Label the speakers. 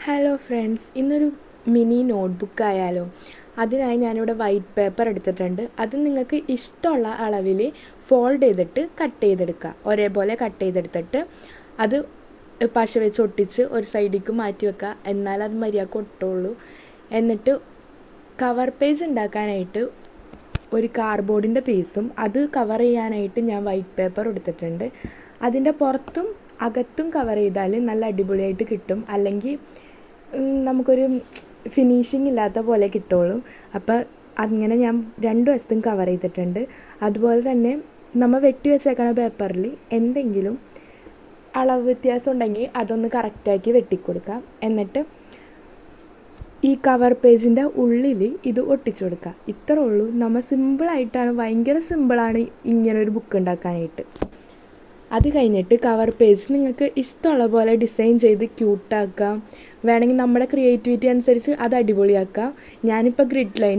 Speaker 1: Hello friends, ഇന്നൊരു mini notebook ആയാലോ? അതിനായി ഞാനിവിടെ വൈറ്റ് പേപ്പർ എടുത്തിട്ടുണ്ട്. അത് നിങ്ങൾക്ക് ഇഷ്ടമുള്ള അളവിൽ ഫോൾഡ് ചെയ്തിട്ട് കട്ട് ചെയ്തെടുക്കുക. ഒരേപോലെ കട്ട് ചെയ്തെടുത്തിട്ട് അത് പശ വെച്ച് ഒട്ടിച്ച് ഒരു സൈഡിലേക്ക് മാറ്റി വെക്കുക. എന്നാൽ അത് മര്യാദക്ക് ഒട്ടുള്ളൂ. എന്നിട്ട് കവർ പേജ് ഉണ്ടാക്കാനായിട്ട് ഒരു കാർഡ്ബോർഡിൻ്റെ പീസും അത് കവർ ചെയ്യാനായിട്ട് ഞാൻ വൈറ്റ് പേപ്പർ എടുത്തിട്ടുണ്ട്. അതിൻ്റെ പുറത്തും അകത്തും കവർ ചെയ്താൽ നല്ല അടിപൊളിയായിട്ട് കിട്ടും. അല്ലെങ്കിൽ നമുക്കൊരു ഫിനിഷിംഗ് ഇല്ലാത്ത പോലെ കിട്ടുള്ളൂ. അപ്പോൾ അങ്ങനെ ഞാൻ രണ്ട് വശത്തും കവർ ചെയ്തിട്ടുണ്ട്. അതുപോലെ തന്നെ നമ്മൾ വെട്ടി വെച്ചേക്കണ പേപ്പറിൽ എന്തെങ്കിലും അളവ് വ്യത്യാസം ഉണ്ടെങ്കിൽ അതൊന്ന് കറക്റ്റാക്കി വെട്ടിക്കൊടുക്കാം. എന്നിട്ട് ഈ കവർ പേജിൻ്റെ ഉള്ളിൽ ഇത് ഒട്ടിച്ചു കൊടുക്കുക. ഇത്രേ ഉള്ളൂ. നമ്മൾ സിമ്പിളായിട്ടാണ്, ഭയങ്കര സിമ്പിളാണ് ഇങ്ങനൊരു ബുക്ക് ഉണ്ടാക്കാനായിട്ട്. അത് കഴിഞ്ഞിട്ട് കവർ പേജ് നിങ്ങൾക്ക് ഇഷ്ടമുള്ള പോലെ ഡിസൈൻ ചെയ്ത് ക്യൂട്ടാക്കാം. വേണമെങ്കിൽ നമ്മുടെ ക്രിയേറ്റിവിറ്റി അനുസരിച്ച് അത് അടിപൊളിയാക്കാം. ഞാനിപ്പോൾ ഗ്രിഡ് ലൈൻസ്